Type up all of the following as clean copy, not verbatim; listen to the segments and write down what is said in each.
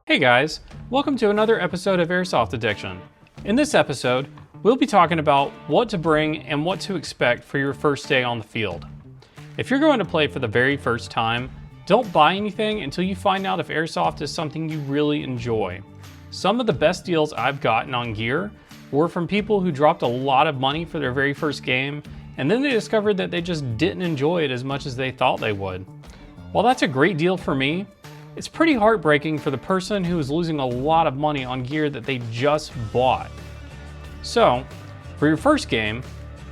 Hey guys, welcome to another episode of Airsoft Addiction. In this episode, we'll be talking about what to bring and what to expect for your first day on the field. If you're going to play for the very first time, don't buy anything until you find out if Airsoft is something you really enjoy. Some of the best deals I've gotten on gear were from people who dropped a lot of money for their very first game, and then they discovered that they just didn't enjoy it as much as they thought they would. While that's a great deal for me, it's pretty heartbreaking for the person who is losing a lot of money on gear that they just bought. So, for your first game,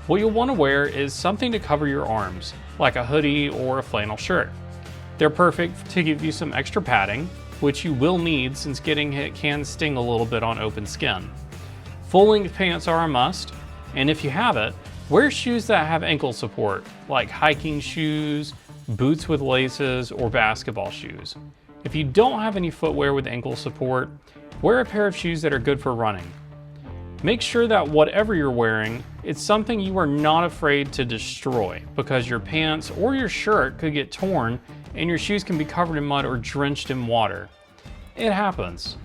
what you'll want to wear is something to cover your arms, like a hoodie or a flannel shirt. They're perfect to give you some extra padding, which you will need since getting hit can sting a little bit on open skin. Full-length pants are a must, and if you have it, wear shoes that have ankle support, like hiking shoes, boots with laces, or basketball shoes. If you don't have any footwear with ankle support, wear a pair of shoes that are good for running. Make sure that whatever you're wearing, it's something you are not afraid to destroy, because your pants or your shirt could get torn and your shoes can be covered in mud or drenched in water. It happens.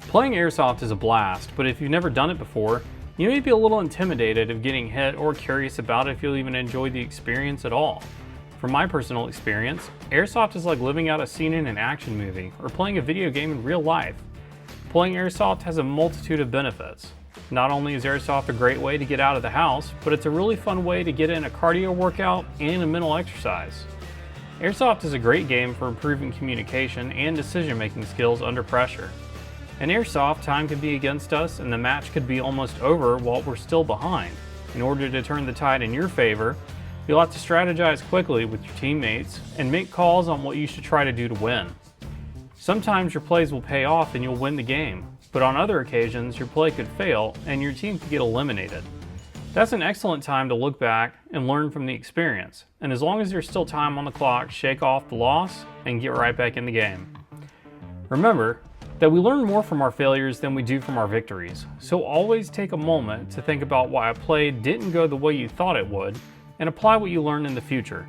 Playing Airsoft is a blast, but if you've never done it before, you may be a little intimidated of getting hit or curious about if you'll even enjoy the experience at all. From my personal experience, Airsoft is like living out a scene in an action movie or playing a video game in real life. Playing Airsoft has a multitude of benefits. Not only is Airsoft a great way to get out of the house, but it's a really fun way to get in a cardio workout and a mental exercise. Airsoft is a great game for improving communication and decision-making skills under pressure. In Airsoft, time could be against us and the match could be almost over while we're still behind. In order to turn the tide in your favor, you'll have to strategize quickly with your teammates and make calls on what you should try to do to win. Sometimes your plays will pay off and you'll win the game, but on other occasions your play could fail and your team could get eliminated. That's an excellent time to look back and learn from the experience, and as long as there's still time on the clock, shake off the loss and get right back in the game. Remember that we learn more from our failures than we do from our victories, so always take a moment to think about why a play didn't go the way you thought it would, and apply what you learn in the future.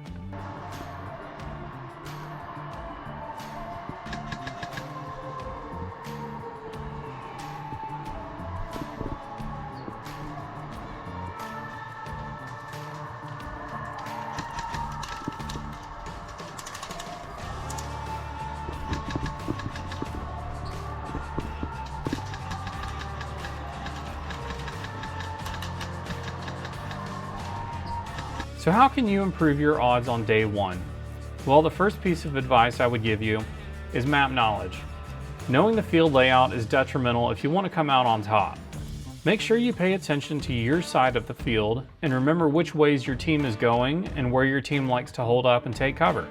So how can you improve your odds on day one? Well, the first piece of advice I would give you is map knowledge. Knowing the field layout is detrimental if you want to come out on top. Make sure you pay attention to your side of the field and remember which ways your team is going and where your team likes to hold up and take cover.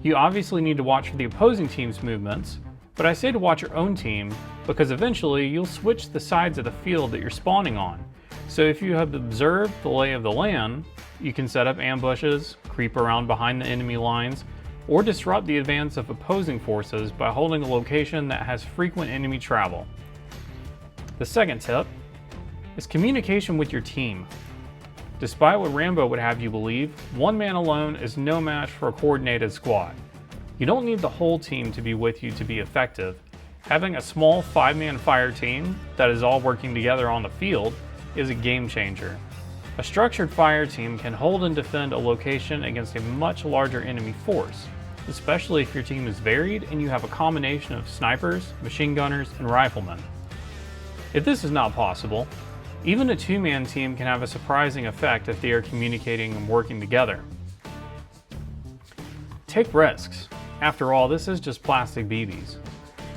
You obviously need to watch for the opposing team's movements, but I say to watch your own team because eventually you'll switch the sides of the field that you're spawning on. So if you have observed the lay of the land, you can set up ambushes, creep around behind the enemy lines, or disrupt the advance of opposing forces by holding a location that has frequent enemy travel. The second tip is communication with your team. Despite what Rambo would have you believe, one man alone is no match for a coordinated squad. You don't need the whole team to be with you to be effective. Having a small 5-man fire team that is all working together on the field is a game changer. A structured fire team can hold and defend a location against a much larger enemy force, especially if your team is varied and you have a combination of snipers, machine gunners, and riflemen. If this is not possible, even a 2-man team can have a surprising effect if they are communicating and working together. Take risks. After all, this is just plastic BBs.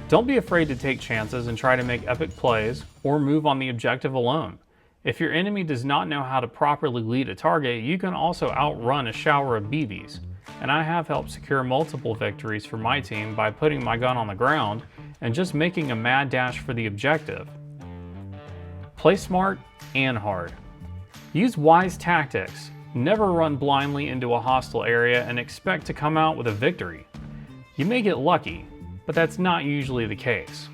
Don't be afraid to take chances and try to make epic plays or move on the objective alone. If your enemy does not know how to properly lead a target, you can also outrun a shower of BBs. And I have helped secure multiple victories for my team by putting my gun on the ground and just making a mad dash for the objective. Play smart and hard. Use wise tactics. Never run blindly into a hostile area and expect to come out with a victory. You may get lucky, but that's not usually the case.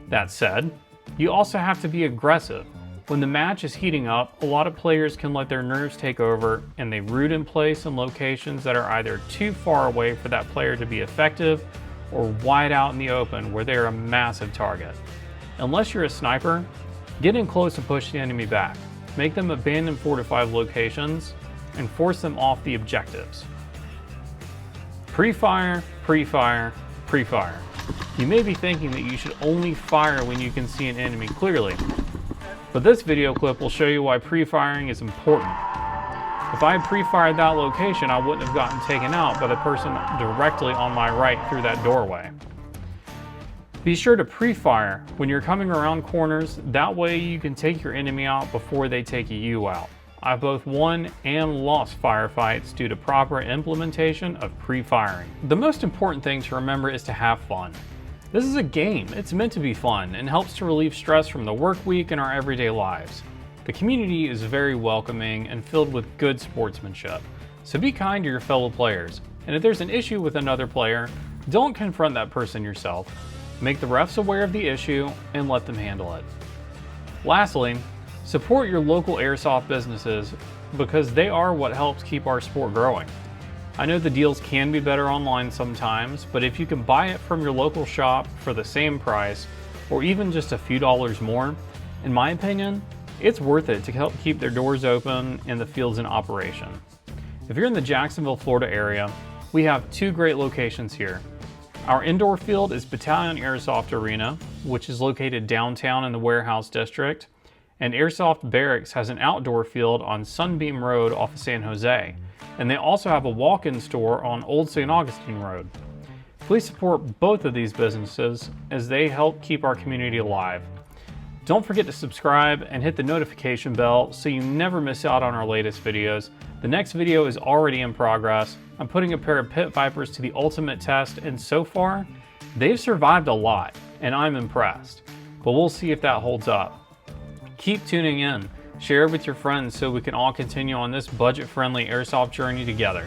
That said, you also have to be aggressive. When the match is heating up, a lot of players can let their nerves take over and they root in place in locations that are either too far away for that player to be effective or wide out in the open where they're a massive target. Unless you're a sniper, get in close and push the enemy back. Make them abandon fortified locations and force them off the objectives. Pre-fire, pre-fire, pre-fire. You may be thinking that you should only fire when you can see an enemy clearly, but this video clip will show you why pre-firing is important. If I had pre-fired that location, I wouldn't have gotten taken out by the person directly on my right through that doorway. Be sure to pre-fire when you're coming around corners, that way you can take your enemy out before they take you out. I've both won and lost firefights due to proper implementation of pre-firing. The most important thing to remember is to have fun. This is a game, it's meant to be fun and helps to relieve stress from the work week and our everyday lives. The community is very welcoming and filled with good sportsmanship, so be kind to your fellow players. And if there's an issue with another player, don't confront that person yourself. Make the refs aware of the issue and let them handle it. Lastly, support your local airsoft businesses because they are what helps keep our sport growing. I know the deals can be better online sometimes, but if you can buy it from your local shop for the same price or even just a few dollars more, in my opinion, it's worth it to help keep their doors open and the fields in operation. If you're in the Jacksonville, Florida area, we have two great locations here. Our indoor field is Battalion Airsoft Arena, which is located downtown in the Warehouse District, and Airsoft Barracks has an outdoor field on Sunbeam Road off of San Jose, and they also have a walk-in store on Old St. Augustine Road. Please support both of these businesses as they help keep our community alive. Don't forget to subscribe and hit the notification bell so you never miss out on our latest videos. The next video is already in progress. I'm putting a pair of Pit Vipers to the ultimate test, and so far, they've survived a lot, and I'm impressed. But we'll see if that holds up. Keep tuning in, share it with your friends so we can all continue on this budget-friendly airsoft journey together.